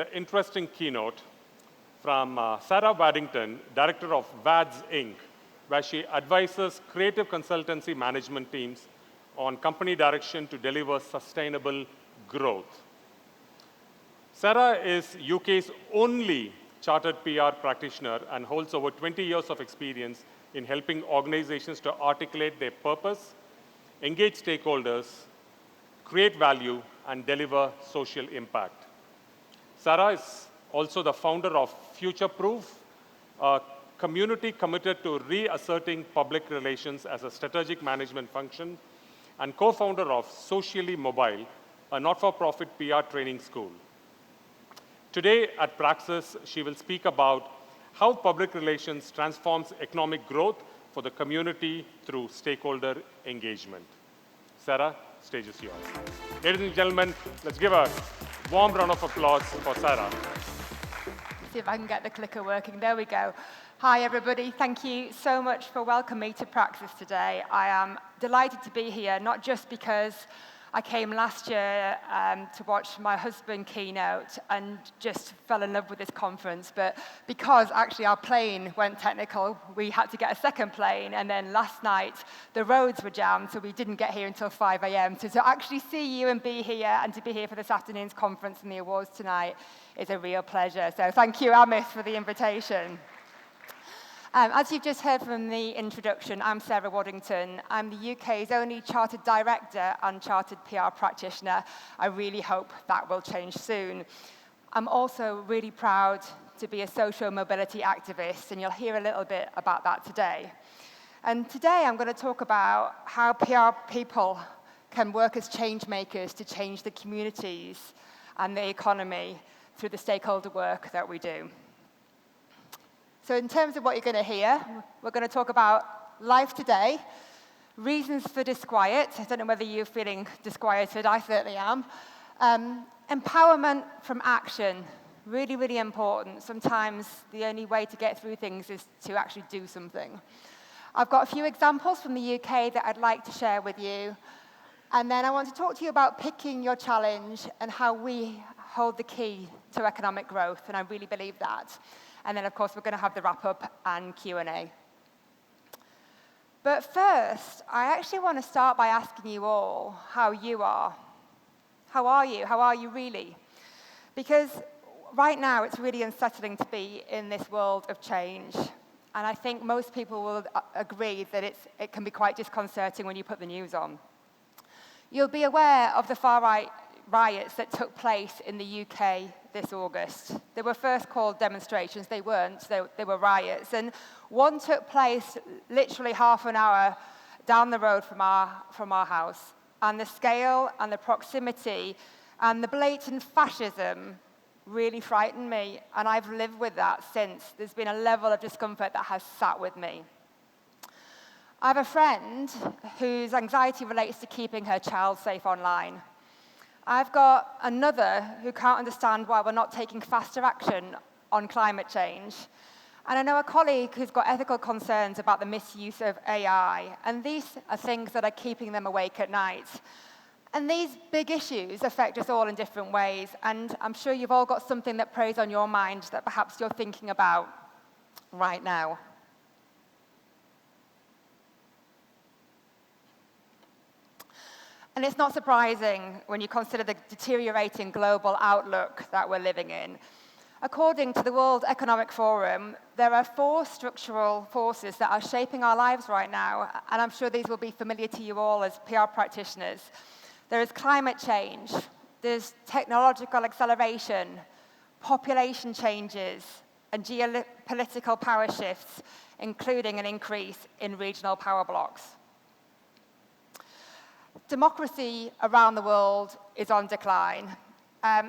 an interesting keynote from Sarah Waddington, director of Wadds, Inc., where she advises creative consultancy management teams on company direction to deliver sustainable growth. Sarah is UK's only chartered PR practitioner and holds over 20 years of experience in helping organizations to articulate their purpose, engage stakeholders, create value, and deliver social impact. Sarah is also the founder of Future Proof, a community committed to reasserting public relations as a strategic management function, and co-founder of Socially Mobile, a not-for-profit PR training school. Today at PRAXIS, she will speak about how public relations transforms economic growth for the community through stakeholder engagement. Sarah, stage is yours. Ladies and gentlemen, let's give a warm round of applause for Sarah. See if I can get the clicker working. There we go. Hi, everybody. Thank you so much for welcoming me to PRAXIS today. I am delighted to be here, not just because I came last year to watch my husband keynote and just fell in love with this conference, but because actually our plane went technical, we had to get a second plane, and then last night the roads were jammed, so we didn't get here until 5 a.m. So to actually see you and be here, and to be here for this afternoon's conference and the awards tonight is a real pleasure. So thank you, Amit, for the invitation. As you've just heard from the introduction, I'm Sarah Waddington. I'm the UK's only chartered director and chartered PR practitioner. I really hope that will change soon. I'm also really proud to be a social mobility activist, and you'll hear a little bit about that today. And today I'm going to talk about how PR people can work as change makers to change the communities and the economy through the stakeholder work that we do. So in terms of what you're going to hear, we're going to talk about life today, reasons for disquiet. I don't know whether you're feeling disquieted. I certainly am. Empowerment from action, really, really important. Sometimes the only way to get through things is to actually do something. I've got a few examples from the UK that I'd like to share with you. And then I want to talk to you about picking your challenge and how we hold the key to economic growth, and I really believe that. And then, of course, we're going to have the wrap-up and Q&A. But first, I actually want to start by asking you all how you are. How are you? How are you really? Because right now, it's really unsettling to be in this world of change. And I think most people will agree that it can be quite disconcerting when you put the news on. You'll be aware of the far-right riots that took place in the UK this August. They were first called demonstrations. They weren't. They were riots. And one took place literally half an hour down the road from our house. And the scale and the proximity and the blatant fascism really frightened me. And I've lived with that since. There's been a level of discomfort that has sat with me. I have a friend whose anxiety relates to keeping her child safe online. I've got another who can't understand why we're not taking faster action on climate change. And I know a colleague who's got ethical concerns about the misuse of AI. And these are things that are keeping them awake at night. And these big issues affect us all in different ways. And I'm sure you've all got something that preys on your mind that perhaps you're thinking about right now. And it's not surprising when you consider the deteriorating global outlook that we're living in. According to the World Economic Forum, there are 4 structural forces that are shaping our lives right now, and I'm sure these will be familiar to you all as PR practitioners. There is climate change, there's technological acceleration, population changes, and geopolitical power shifts, including an increase in regional power blocks. Democracy around the world is on decline.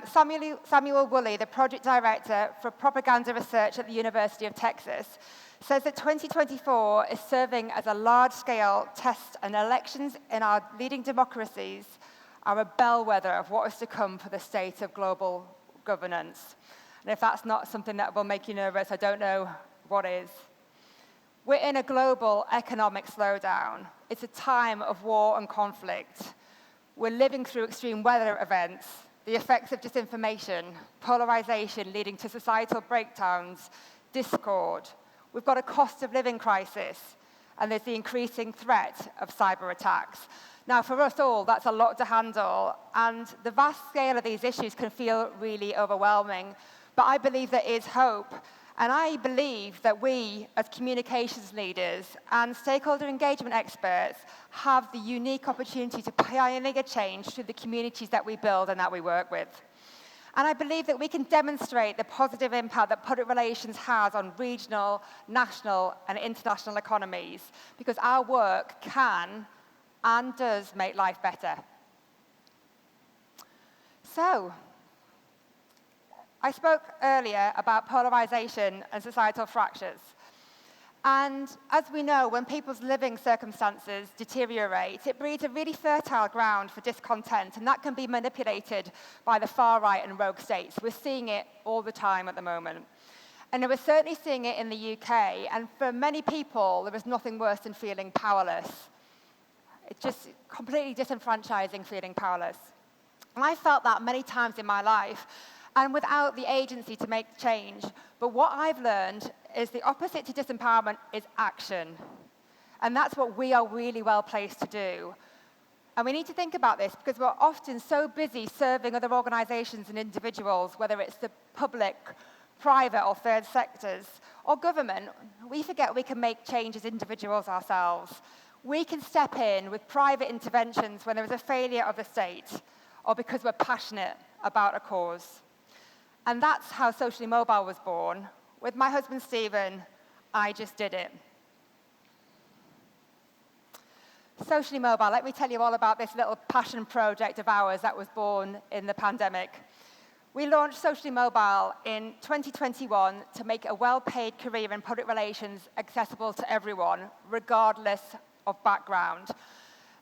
Samuel Woolley, the project director for propaganda research at the University of Texas, says that 2024 is serving as a large-scale test, and elections in our leading democracies are a bellwether of what is to come for the state of global governance. And if that's not something that will make you nervous, I don't know what is. We're in a global economic slowdown. It's a time of war and conflict. We're living through extreme weather events. the effects of disinformation, polarization leading to societal breakdowns, discord. We've got a cost of living crisis, and there's the increasing threat of cyber attacks. Now, for us all, that's a lot to handle, and the vast scale of these issues can feel really overwhelming. But I believe there is hope, and I believe that we, as communications leaders and stakeholder engagement experts, have the unique opportunity to pioneer change through the communities that we build and that we work with. And I believe that we can demonstrate the positive impact that public relations has on regional, national, and international economies, because our work can and does make life better. So, I spoke earlier about polarization and societal fractures. And as we know, when people's living circumstances deteriorate, it breeds a really fertile ground for discontent, and that can be manipulated by the far right and rogue states. We're seeing it all the time at the moment. And we're certainly seeing it in the UK, and for many people, there is nothing worse than feeling powerless. It's just completely disenfranchising feeling powerless. And I felt that many times in my life, and without the agency to make change. But what I've learned is the opposite to disempowerment is action. And that's what we are really well placed to do. And we need to think about this because we're often so busy serving other organizations and individuals, whether it's the public, private or third sectors, or government, we forget we can make change as individuals ourselves. We can step in with private interventions when there is a failure of the state, or because we're passionate about a cause. And that's how Socially Mobile was born. With my husband, Stephen, I just did it. Socially Mobile, let me tell you all about this little passion project of ours that was born in the pandemic. We launched Socially Mobile in 2021 to make a well-paid career in public relations accessible to everyone, regardless of background.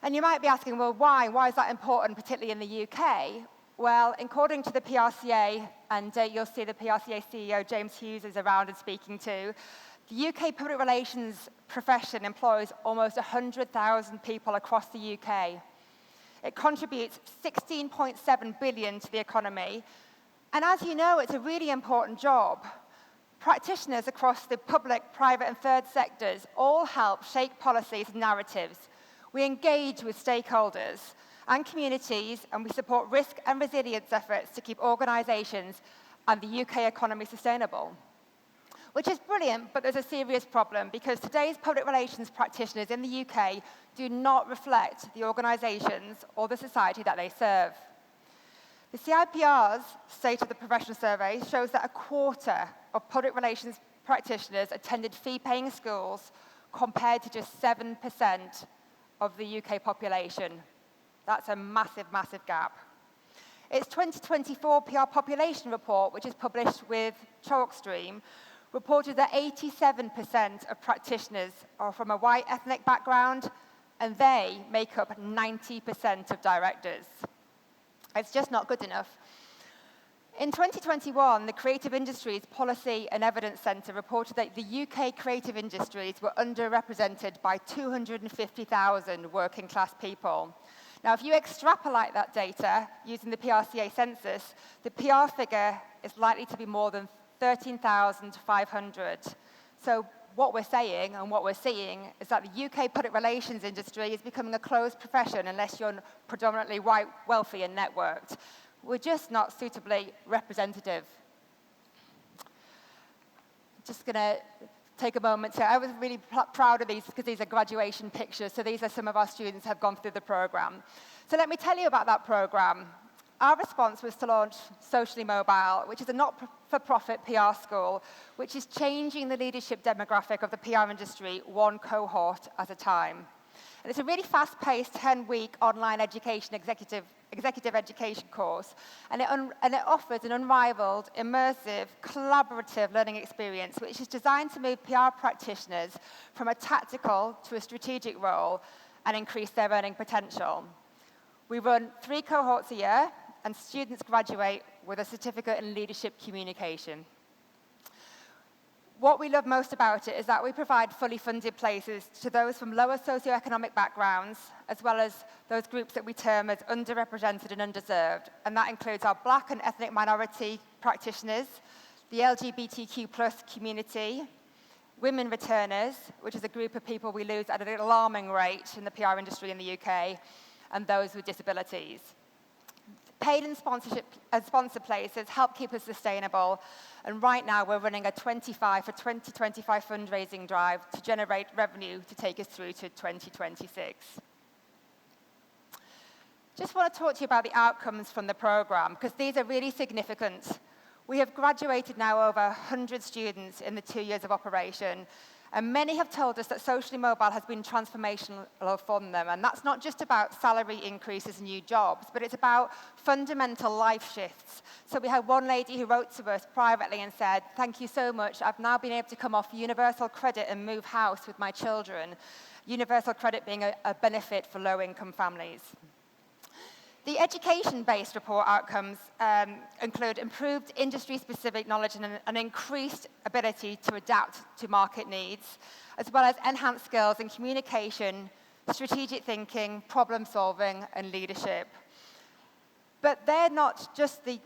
And you might be asking, well, why? Why is that important, particularly in the UK? Well, according to the PRCA, and you'll see the PRCA CEO, James Hughes, is around and speaking too, the UK public relations profession employs almost 100,000 people across the UK. It contributes 16.7 billion to the economy. And as you know, it's a really important job. Practitioners across the public, private, and third sectors all help shape policies and narratives. We engage with stakeholders and communities, and we support risk and resilience efforts to keep organizations and the UK economy sustainable. Which is brilliant, but there's a serious problem, because today's public relations practitioners in the UK do not reflect the organizations or the society that they serve. The CIPR's State of the Profession survey shows that a quarter of public relations practitioners attended fee-paying schools, compared to just 7% of the UK population. That's a massive, massive gap. Its 2024 PR population report, which is published with TalkStream, reported that 87% of practitioners are from a white ethnic background, and they make up 90% of directors. It's just not good enough. In 2021, the Creative Industries Policy and Evidence Centre reported that the UK creative industries were underrepresented by 250,000 working class people. Now, if you extrapolate that data using the PRCA census, the PR figure is likely to be more than 13,500. So what we're saying and what we're seeing is that the UK public relations industry is becoming a closed profession unless you're predominantly white, wealthy, and networked. We're just not suitably representative. Just going to take a moment to, I was really proud of these because these are graduation pictures. So these are some of our students who have gone through the program. So let me tell you about that program. Our response was to launch Socially Mobile, which is a not-for-profit PR school, which is changing the leadership demographic of the PR industry one cohort at a time. And it's a really fast-paced 10-week online education executive education course, and it offers an unrivaled, immersive, collaborative learning experience, which is designed to move PR practitioners from a tactical to a strategic role and increase their earning potential. We run 3 cohorts a year, and students graduate with a certificate in leadership communication. What we love most about it is that we provide fully funded places to those from lower socioeconomic backgrounds, as well as those groups that we term as underrepresented and underserved. And that includes our Black and ethnic minority practitioners, the LGBTQ+ community, women returners, which is a group of people we lose at an alarming rate in the PR industry in the UK, and those with disabilities. Paid and sponsor places help keep us sustainable, and right now we're running a 25 for 2025 fundraising drive to generate revenue to take us through to 2026. Just want to talk to you about the outcomes from the program, because these are really significant. We have graduated now over 100 students in the 2 years of operation, and many have told us that Socially Mobile has been transformational for them. And that's not just about salary increases and new jobs, but it's about fundamental life shifts. So we had one lady who wrote to us privately and said, "Thank you so much. I've now been able to come off universal credit and move house with my children." Universal credit being a benefit for low-income families. The education-based report outcomes include improved industry-specific knowledge and an increased ability to adapt to market needs, as well as enhanced skills in communication, strategic thinking, problem-solving, and leadership. But they're not just the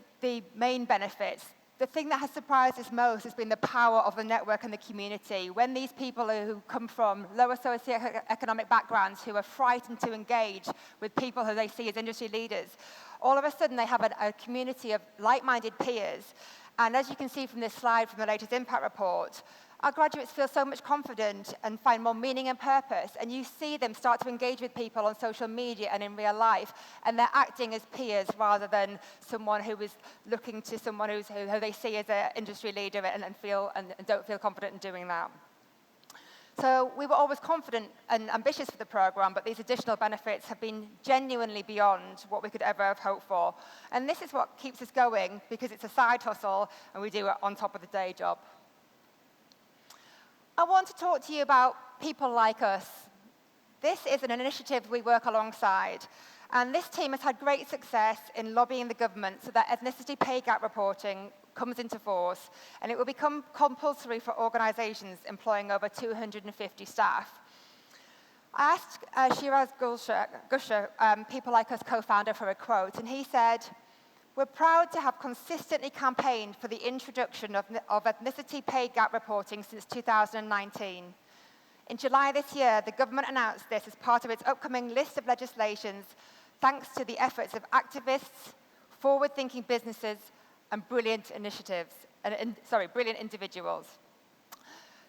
main benefits. The thing that has surprised us most has been the power of the network and the community. When these people who come from lower socioeconomic backgrounds, who are frightened to engage with people who they see as industry leaders, all of a sudden they have a community of like-minded peers. And as you can see from this slide from the latest impact report, our graduates feel so much confident and find more meaning and purpose. And you see them start to engage with people on social media and in real life. And they're acting as peers rather than someone who is looking to someone who they see as an industry leader and don't feel confident in doing that. So we were always confident and ambitious for the program, but these additional benefits have been genuinely beyond what we could ever have hoped for. And this is what keeps us going, because it's a side hustle and we do it on top of the day job. I want to talk to you about People Like Us. This is an initiative we work alongside, and this team has had great success in lobbying the government so that ethnicity pay gap reporting comes into force, and it will become compulsory for organizations employing over 250 staff. I asked Shiraz Gusha, People Like Us co-founder, for a quote, and he said, "We're proud to have consistently campaigned for the introduction of ethnicity pay gap reporting since 2019. In July this year, the government announced this as part of its upcoming list of legislations, thanks to the efforts of activists, forward-thinking businesses, and brilliant individuals.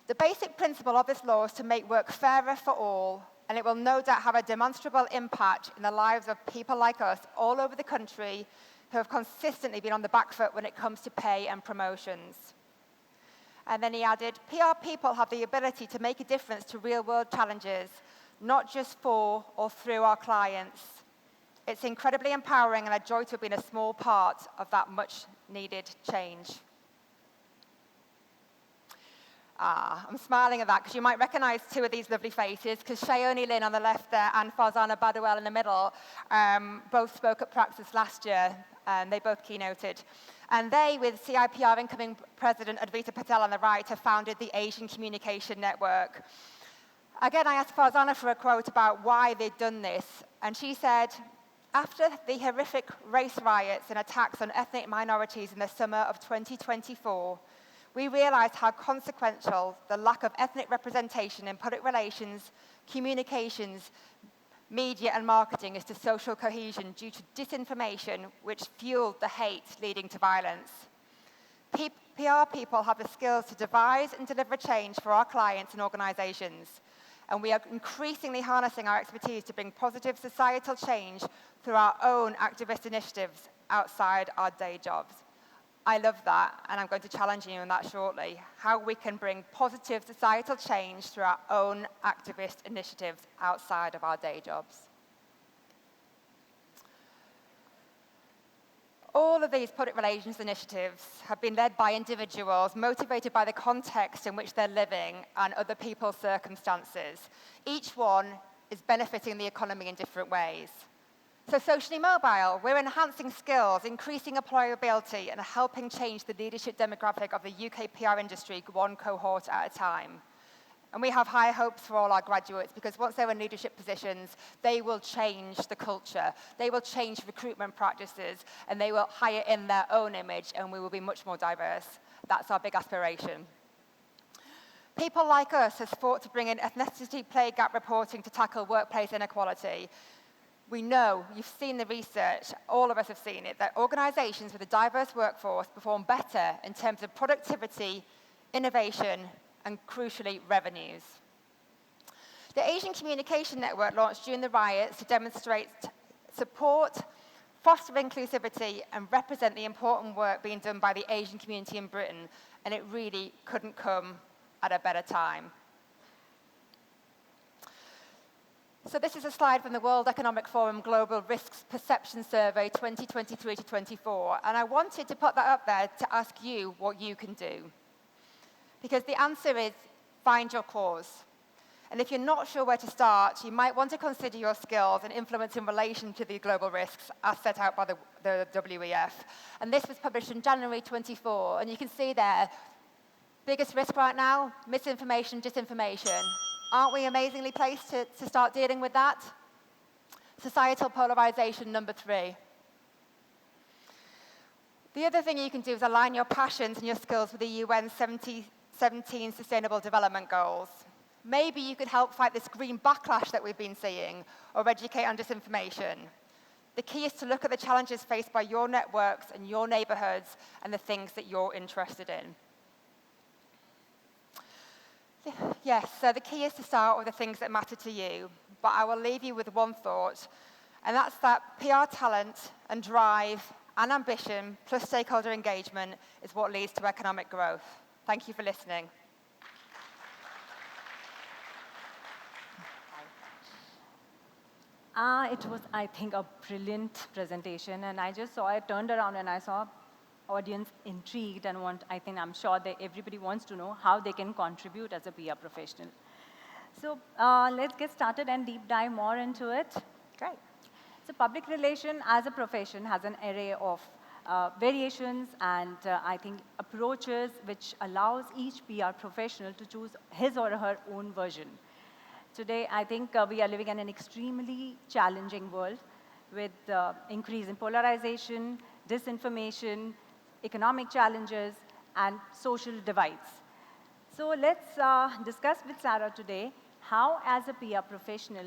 The basic principle of this law is to make work fairer for all, and it will no doubt have a demonstrable impact in the lives of people like us all over the country who have consistently been on the back foot when it comes to pay and promotions." And then he added, "PR people have the ability to make a difference to real-world challenges, not just for or through our clients. It's incredibly empowering and a joy to have been a small part of that much-needed change." I'm smiling at that because you might recognize two of these lovely faces, because Shayoni Lin on the left there and Farzana Badawel in the middle both spoke at PRAXIS last year, and they both keynoted. And they, with CIPR incoming president Advita Patel on the right, have founded the Asian Communication Network. Again, I asked Farzana for a quote about why they'd done this, and she said, "After the horrific race riots and attacks on ethnic minorities in the summer of 2024, we realized how consequential the lack of ethnic representation in public relations, communications, media and marketing is to social cohesion due to disinformation, which fueled the hate leading to violence. PR people have the skills to devise and deliver change for our clients and organizations, and we are increasingly harnessing our expertise to bring positive societal change through our own activist initiatives outside our day jobs." I love that, and I'm going to challenge you on that shortly, how we can bring positive societal change through our own activist initiatives outside of our day jobs. All of these public relations initiatives have been led by individuals motivated by the context in which they're living and other people's circumstances. Each one is benefiting the economy in different ways. So socially mobile, we're enhancing skills, increasing employability, and helping change the leadership demographic of the UK PR industry one cohort at a time. And we have high hopes for all our graduates because once they're in leadership positions, they will change the culture, they will change recruitment practices, and they will hire in their own image, and we will be much more diverse. That's our big aspiration. People like us have fought to bring in ethnicity pay gap reporting to tackle workplace inequality. We know, you've seen the research, all of us have seen it, that organizations with a diverse workforce perform better in terms of productivity, innovation, and crucially, revenues. The Asian Communication Network launched during the riots to demonstrate support, foster inclusivity, and represent the important work being done by the Asian community in Britain, and it really couldn't come at a better time. So this is a slide from the World Economic Forum Global Risks Perception Survey 2023 to 24, and I wanted to put that up there to ask you what you can do. Because the answer is, find your cause. And if you're not sure where to start, you might want to consider your skills and influence in relation to the global risks as set out by the WEF. And this was published in January 24, and you can see there, biggest risk right now, misinformation, disinformation. Aren't we amazingly placed to start dealing with that? Societal polarization, number 3. The other thing you can do is align your passions and your skills with the UN 17 Sustainable Development Goals. Maybe you could help fight this green backlash that we've been seeing, or educate on disinformation. The key is to look at the challenges faced by your networks and your neighborhoods and the things that you're interested in. Yes, so the key is to start with the things that matter to you, but I will leave you with one thought, and that's that PR talent and drive and ambition plus stakeholder engagement is what leads to economic growth. Thank you for listening. It was, I think, a brilliant presentation, and I just saw it, turned around, and I saw audience intrigued and I'm sure that everybody wants to know how they can contribute as a PR professional. So let's get started and deep dive more into it. Great. So public relation as a profession has an array of variations and I think approaches which allows each PR professional to choose his or her own version. Today, I think we are living in an extremely challenging world with increase in polarization, disinformation, economic challenges, and social divides. So let's discuss with Sarah today how, as a PR professional,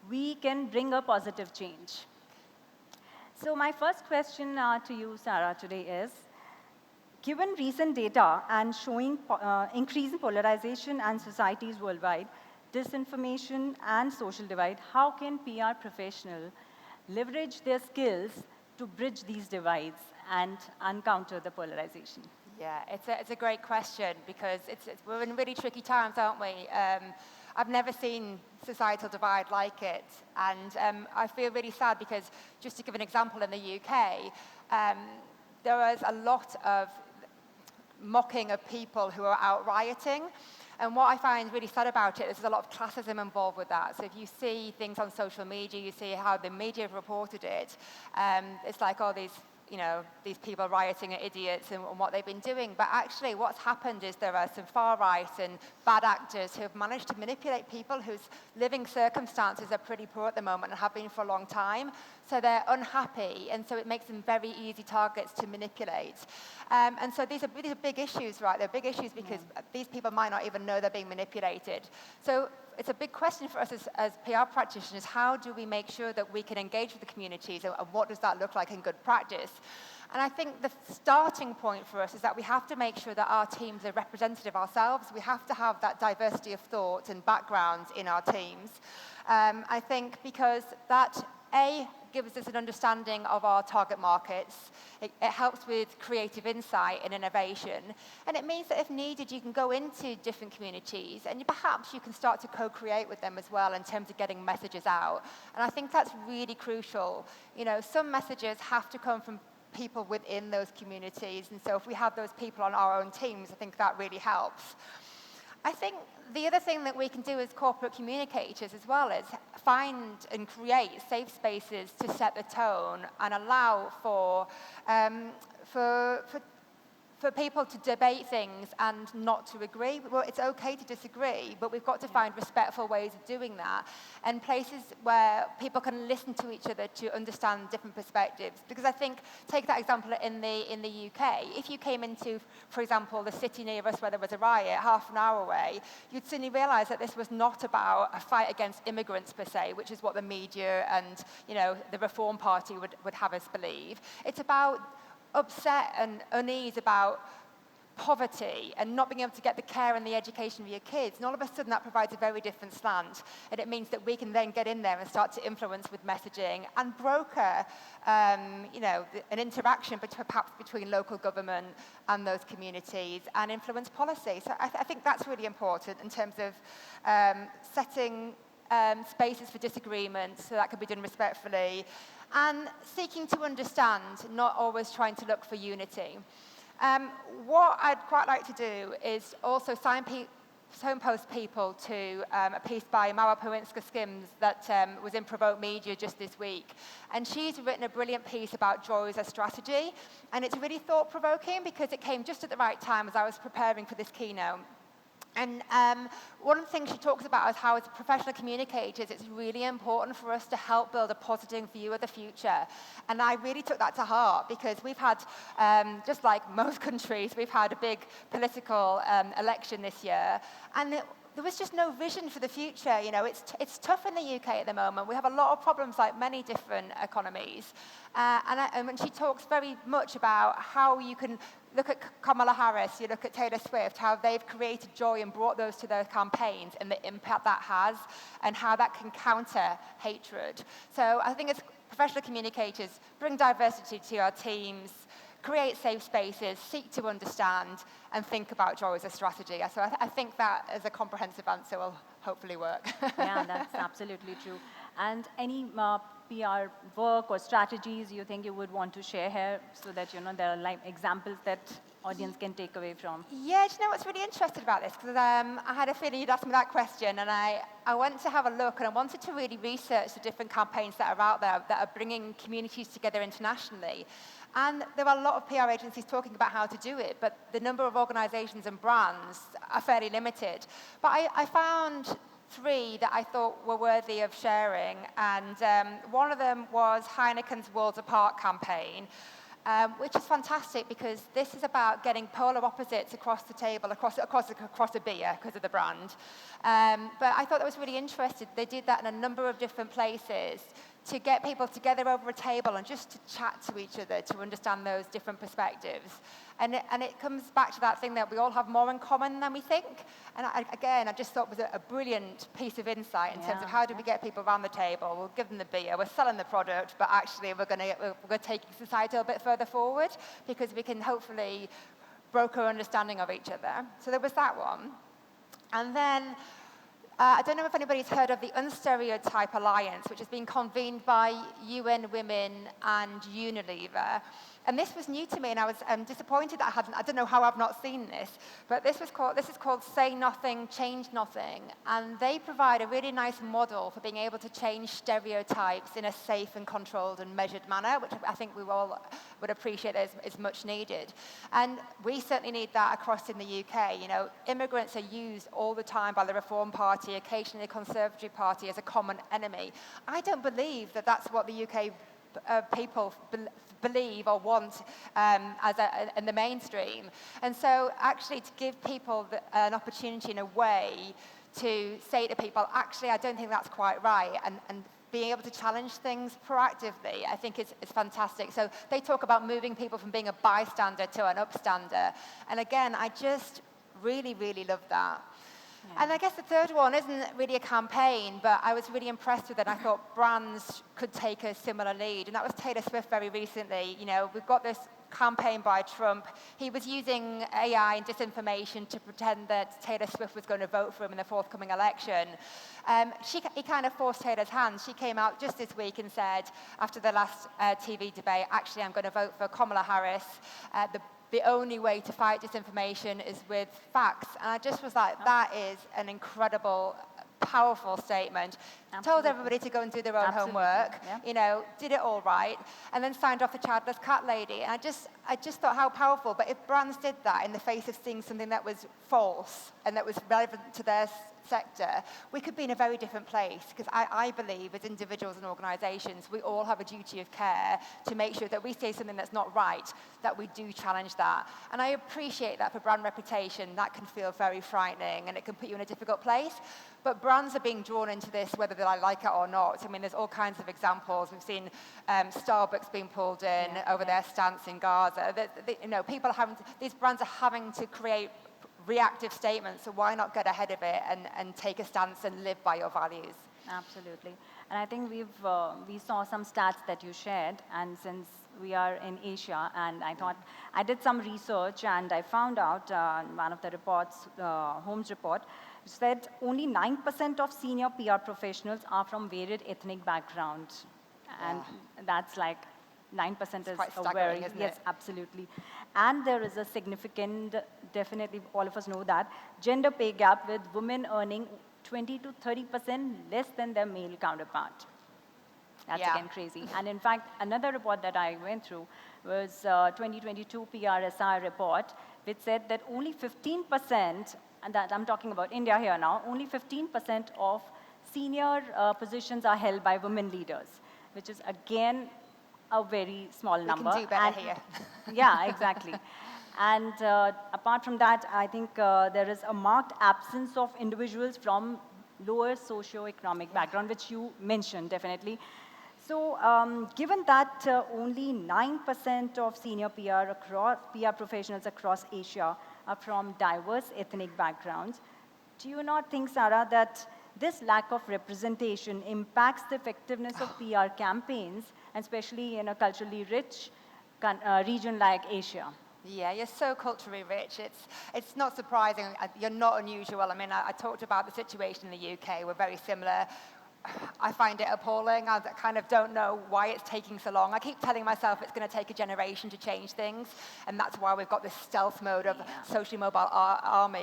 we can bring a positive change. So my first question to you, Sarah, today is, given recent data and showing increasing polarization and societies worldwide, disinformation and social divide, how can PR professionals leverage their skills to bridge these divides and encounter the polarization? Yeah, it's a great question because we're in really tricky times, aren't we? I've never seen societal divide like it, and I feel really sad because, just to give an example, in the UK, there was a lot of mocking of people who are out rioting. And what I find really sad about it is there's a lot of classism involved with that. So if you see things on social media, you see how the media have reported it, it's like, oh, these people rioting are idiots and what they've been doing. But actually what's happened is there are some far-right and bad actors who have managed to manipulate people whose living circumstances are pretty poor at the moment and have been for a long time. So they're unhappy, and so it makes them very easy targets to manipulate. And so these are big issues, right? They're big issues because these people might not even know they're being manipulated. So it's a big question for us as PR practitioners. How do we make sure that we can engage with the communities, and what does that look like in good practice? And I think the starting point for us is that we have to make sure that our teams are representative ourselves. We have to have that diversity of thought and backgrounds in our teams. I think because that, gives us an understanding of our target markets. It helps with creative insight and innovation. And it means that if needed, you can go into different communities and perhaps you can start to co-create with them as well in terms of getting messages out. And I think that's really crucial. Some messages have to come from people within those communities. And so if we have those people on our own teams, I think that really helps. I think the other thing that we can do as corporate communicators as well is find and create safe spaces to set the tone and allow for people to debate things and not to agree. Well, it's okay to disagree, but we've got to find respectful ways of doing that, and places where people can listen to each other to understand different perspectives. Because I think, take that example in the UK, if you came into, for example, the city near us where there was a riot, half an hour away, you'd suddenly realise that this was not about a fight against immigrants per se, which is what the media and the Reform Party would have us believe. It's about upset and unease about poverty and not being able to get the care and the education of your kids. And all of a sudden that provides a very different slant. And it means that we can then get in there and start to influence with messaging and broker an interaction perhaps between local government and those communities and influence policy. So I think that's really important in terms of setting spaces for disagreement, so that can be done respectfully, and seeking to understand, not always trying to look for unity. What I'd quite like to do is also signpost people to a piece by Mara Pawinska-Skims that was in Provoke Media just this week. And she's written a brilliant piece about joy as a strategy, and it's really thought-provoking because it came just at the right time as I was preparing for this keynote. And one of the things she talks about is how, as professional communicators, it's really important for us to help build a positive view of the future. And I really took that to heart because we've had, just like most countries, we've had a big political election this year. And there was just no vision for the future. It's tough in the UK at the moment. We have a lot of problems like many different economies. And she talks very much about how you can look at Kamala Harris, you look at Taylor Swift, how they've created joy and brought those to their campaigns and the impact that has and how that can counter hatred. So I think as professional communicators, bring diversity to our teams, create safe spaces, seek to understand, and think about joy as a strategy. So I think that as a comprehensive answer will hopefully work. Yeah, that's absolutely true. And any PR work or strategies you think you would want to share here so that, there are like examples that audience can take away from? Yeah, do you know what's really interesting about this? Because I had a feeling you'd ask me that question, and I went to have a look, and I wanted to really research the different campaigns that are out there that are bringing communities together internationally. And there are a lot of PR agencies talking about how to do it, but the number of organizations and brands are fairly limited. But I found 3 that I thought were worthy of sharing, and one of them was Heineken's Worlds Apart campaign, which is fantastic because this is about getting polar opposites across the table, across a beer because of the brand. But I thought that was really interesting. They did that in a number of different places to get people together over a table and just to chat to each other to understand those different perspectives. And it comes back to that thing that we all have more in common than we think. And I just thought it was a brilliant piece of insight in terms of how do we get people around the table. We'll give them the beer, we're selling the product, but actually we're going to take society a bit further forward because we can hopefully broker understanding of each other. So there was that one. And then I don't know if anybody's heard of the Unstereotype Alliance, which has been convened by UN Women and Unilever. And this was new to me, and I was disappointed that I don't know how I've not seen this, but this is called Say Nothing, Change Nothing. And they provide a really nice model for being able to change stereotypes in a safe and controlled and measured manner, which I think we all would appreciate is much needed. And we certainly need that across in the UK. Immigrants are used all the time by the Reform Party, occasionally the Conservative Party, as a common enemy. I don't believe that that's what the UK people believe or want in the mainstream. And so actually to give people an opportunity in a way to say to people, actually, I don't think that's quite right, and being able to challenge things proactively, I think is fantastic. So they talk about moving people from being a bystander to an upstander. And again, I just really, really love that. Yeah. And I guess the third one isn't really a campaign, but I was really impressed with it. I thought brands could take a similar lead, and that was Taylor Swift very recently. We've got this campaign by Trump. He was using AI and disinformation to pretend that Taylor Swift was going to vote for him in the forthcoming election. He kind of forced Taylor's hand. She came out just this week and said, after the last TV debate, actually, I'm going to vote for Kamala Harris. the only way to fight disinformation is with facts. And I just was like, that is an incredible, powerful statement. Absolutely. Told everybody to go and do their own homework, Yeah. Did it all right, and then signed off the childless cat lady. And I just thought how powerful. But if brands did that in the face of seeing something that was false and that was relevant to their sector, we could be in a very different place, because I believe as individuals and organizations, we all have a duty of care to make sure that we say something that's not right, that we do challenge that. And I appreciate that for brand reputation, that can feel very frightening and it can put you in a difficult place. But brands are being drawn into this whether they like it or not. I mean, there's all kinds of examples. We've seen Starbucks being pulled in over their stance in Gaza. People these brands are having to create reactive statements, so why not get ahead of it and take a stance and live by your values? Absolutely. And I think we saw some stats that you shared, and since we are in Asia, and I did some research, and I found out one of the reports, Holmes report, said only 9% of senior PR professionals are from varied ethnic backgrounds. And that's like 9% is quite a staggering, isn't it? Yes, absolutely. And there is a significant, definitely all of us know that, gender pay gap with women earning 20 to 30% less than their male counterpart. That's again crazy. And in fact, another report that I went through was 2022 PRSI report, which said that only 15%, and that I'm talking about India here now, only 15% of senior positions are held by women leaders, which is again a very small number. We can do better here. Yeah, exactly. And apart from that, I think there is a marked absence of individuals from lower socioeconomic background, which you mentioned definitely. So given that only 9% of senior PR professionals across Asia are from diverse ethnic backgrounds, do you not think, Sarah, that this lack of representation impacts the effectiveness of PR campaigns, especially in a culturally rich region like Asia? Yeah, you're so culturally rich. It's not surprising. You're not unusual. I mean, I talked about the situation in the UK. We're very similar. I find it appalling. I kind of don't know why it's taking so long. I keep telling myself it's going to take a generation to change things, and that's why we've got this stealth mode of socially mobile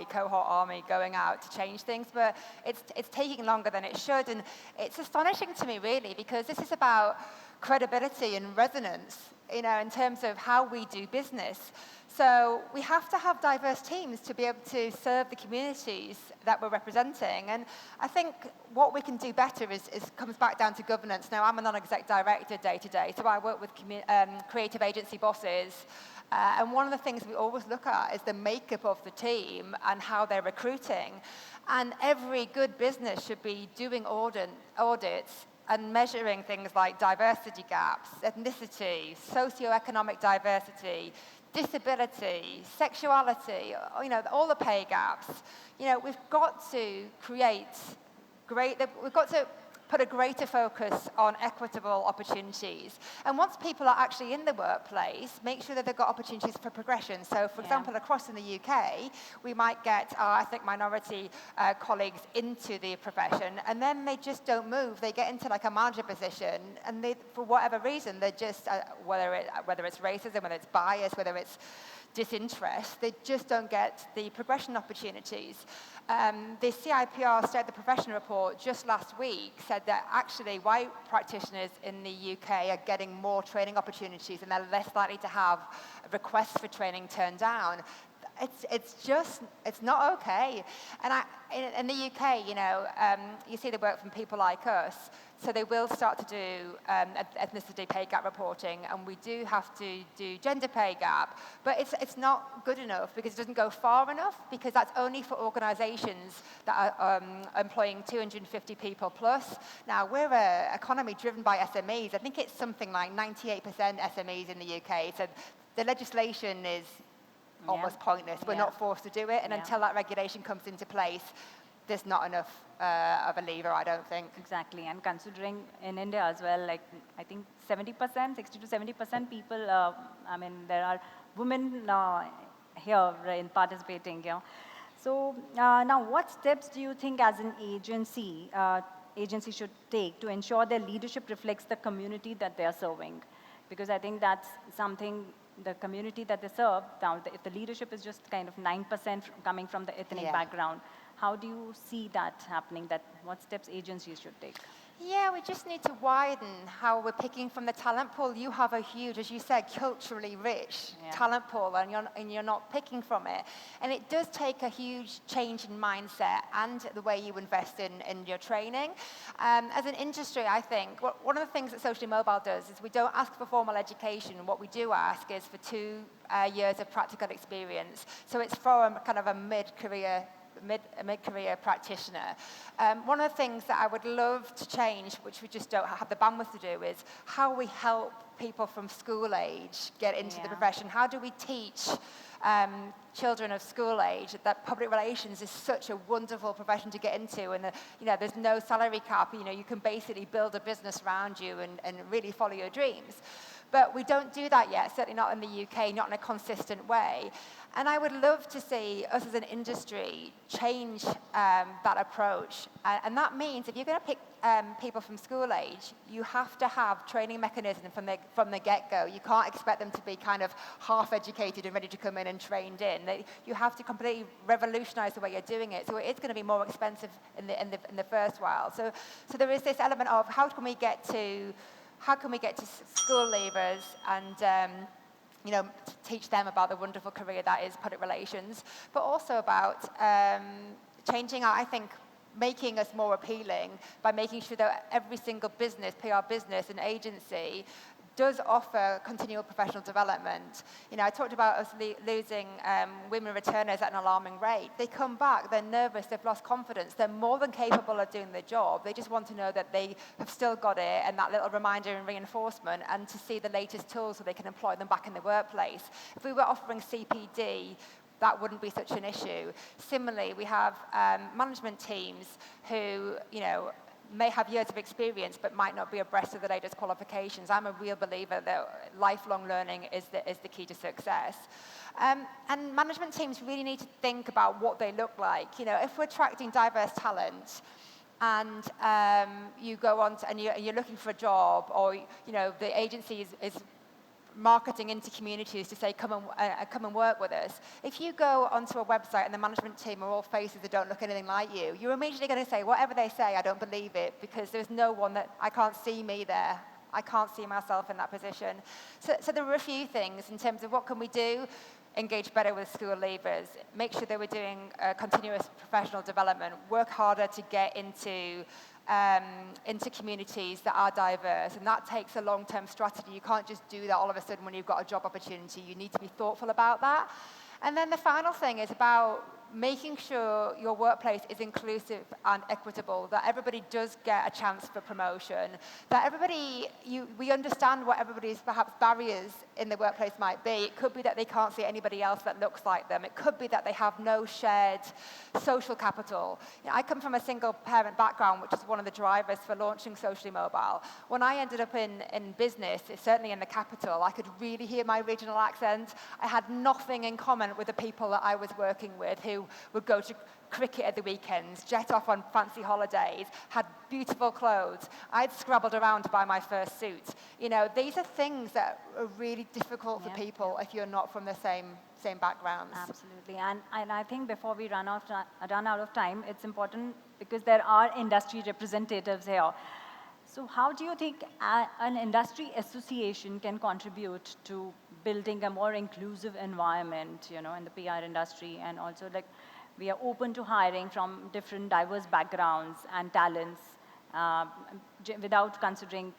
cohort army going out to change things. But it's taking longer than it should, and it's astonishing to me, really, because this is about credibility and resonance, in terms of how we do business. So we have to have diverse teams to be able to serve the communities that we're representing. And I think what we can do better comes back down to governance. Now, I'm a non-exec director day to day, so I work with creative agency bosses. And one of the things we always look at is the makeup of the team and how they're recruiting. And every good business should be doing audits and measuring things like diversity gaps, ethnicity, socioeconomic diversity, disability, sexuality, all the pay gaps. We've got to we've got to put a greater focus on equitable opportunities. And once people are actually in the workplace, make sure that they've got opportunities for progression. So, for example, across in the UK, we might get our ethnic minority colleagues into the profession, and then they just don't move. They get into like a manager position, and they, for whatever reason, they're just, whether it's racism, whether it's bias, whether it's disinterest, they just don't get the progression opportunities. The CIPR State of the Profession report just last week said that actually white practitioners in the UK are getting more training opportunities, and they're less likely to have requests for training turned down. It's not okay. And in the UK, you see the work from people like us, so they will start to do ethnicity pay gap reporting, and we do have to do gender pay gap, but it's not good enough because it doesn't go far enough, because that's only for organizations that are employing 250 people plus. Now, we're an economy driven by SMEs. I think it's something like 98% SMEs in the UK, so the legislation is almost pointless. We're not forced to do it, and until that regulation comes into place, there's not enough of a lever, I don't think. Exactly, and considering in India as well, like I think 70%, 60 to 70% people, there are women here in participating here. So now what steps do you think as an agency should take to ensure their leadership reflects the community that they are serving? Because I think that's something the community that they serve, now if the leadership is just kind of 9% coming from the ethnic background, how do you see that happening? What steps agencies should take? Yeah, we just need to widen how we're picking from the talent pool. You have a huge, as you said, culturally rich talent pool, and you're not picking from it. And it does take a huge change in mindset and the way you invest in your training. As an industry, I think, one of the things that Socially Mobile does is we don't ask for formal education. What we do ask is for 2 years of practical experience. So it's for kind of a mid-career practitioner. One of the things that I would love to change, which we just don't have the bandwidth to do, is how we help people from school age get into the profession. How do we teach children of school age that public relations is such a wonderful profession to get into, and there's no salary cap. You can basically build a business around you and really follow your dreams. But we don't do that yet, certainly not in the UK, not in a consistent way. And I would love to see us as an industry change that approach. And that means if you're going to pick people from school age, you have to have training mechanisms from the get-go. You can't expect them to be kind of half-educated and ready to come in and trained in. You have to completely revolutionize the way you're doing it. So it's going to be more expensive in the first while. So there is this element of how can we get to school leavers and teach them about the wonderful career that is public relations, but also about changing our, I think, making us more appealing by making sure that every single business, PR business and agency does offer continual professional development. I talked about us losing women returners at an alarming rate. They come back, they're nervous, they've lost confidence, they're more than capable of doing their job. They just want to know that they have still got it, and that little reminder and reinforcement, and to see the latest tools so they can employ them back in the workplace. If we were offering CPD, that wouldn't be such an issue. Similarly, we have management teams who, may have years of experience but might not be abreast of the latest qualifications. I'm a real believer that lifelong learning is the key to success. And management teams really need to think about what they look like. If we're attracting diverse talent and you go on and you're looking for a job, or the agency is marketing into communities to say, come and work with us. If you go onto a website and the management team are all faces that don't look anything like you, you're immediately going to say, whatever they say, I don't believe it, because there's no one that, I can't see me there. I can't see myself in that position. So there were a few things in terms of what can we do. Engage better with school leavers, make sure that we're doing continuous professional development, work harder to get into communities that are diverse, and that takes a long-term strategy. You can't just do that all of a sudden when you've got a job opportunity. You need to be thoughtful about that. And then the final thing is about making sure your workplace is inclusive and equitable, that everybody does get a chance for promotion, that we understand what everybody's perhaps barriers in the workplace might be. It could be that they can't see anybody else that looks like them. It could be that they have no shared social capital. I come from a single parent background, which is one of the drivers for launching Socially Mobile. When I ended up in business, certainly in the capital, I could really hear my regional accent. I had nothing in common with the people that I was working with, who would go to cricket at the weekends, jet off on fancy holidays, had beautiful clothes. I'd scrabbled around to buy my first suit. These are things that are really difficult for people if you're not from the same backgrounds. Absolutely. And I think before we run out of time, it's important because there are industry representatives here. So how do you think an industry association can contribute to building a more inclusive environment, in the PR industry? And also, we are open to hiring from different diverse backgrounds and talents without considering,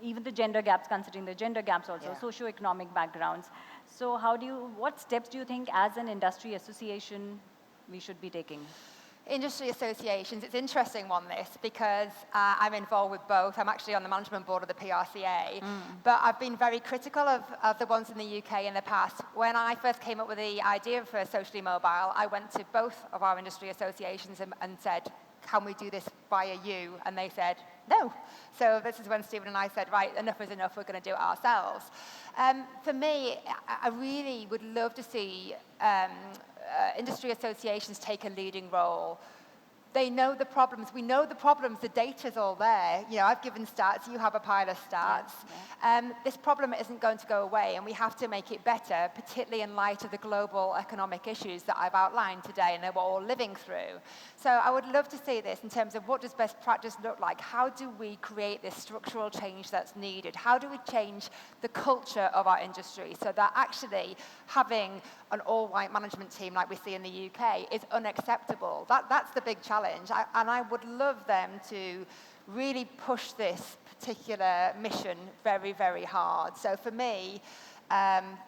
even the gender gaps, considering the gender gaps also, socioeconomic backgrounds. So what steps do you think as an industry association we should be taking? Industry associations, it's an interesting one, this, because I'm involved with both. I'm actually on the management board of the PRCA, but I've been very critical of the ones in the UK in the past. When I first came up with the idea for Socially Mobile, I went to both of our industry associations and said, can we do this via you? And they said, no. So this is when Stephen and I said, right, enough is enough, we're going to do it ourselves. For me, I really would love to see industry associations take a leading role. they know the problems. We know the problems. The data's all there. You know, I've given stats. You have a pile of stats. This problem isn't going to go away, and we have to make it better, particularly in light of the global economic issues that I've outlined today and that we're all living through. So I would love to see this in terms of what does best practice look like? How do we create this structural change that's needed? How do we change the culture of our industry so that actually having an all-white management team like we see in the UK is unacceptable? That's the big challenge. And I would love them to really push this particular mission very, very hard. So for me,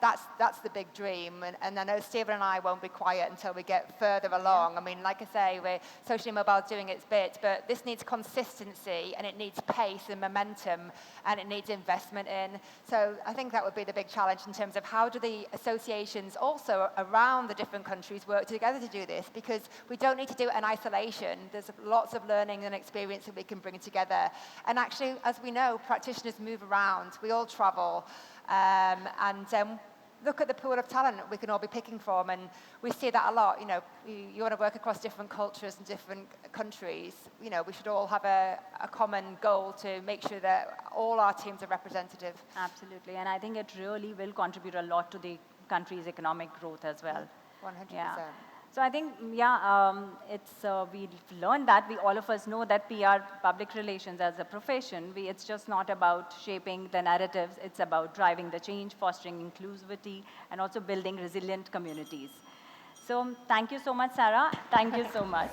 that's the big dream. And I know Stephen and I won't be quiet until we get further along. I mean, like I say, we're Socially Mobile doing its bit, but this needs consistency, and it needs pace and momentum, and it needs investment in. So I think that would be the big challenge in terms of how do the associations also around the different countries work together to do this, because we don't need to do it in isolation. There's lots of learning and experience that we can bring together. And actually, as we know, practitioners move around. We all travel. Look at the pool of talent we can all be picking from, and we see that a lot. You know, you want to work across different cultures and different countries. You know, we should all have a common goal to make sure that all our teams are representative. Absolutely, and I think it really will contribute a lot to the country's economic growth as well. 100%. Yeah. So I think, we've learned that, all of us know that PR, public relations as a profession, it's just not about shaping the narratives, it's about driving the change, fostering inclusivity, and also building resilient communities. So thank you so much, Sarah. Thank you so much.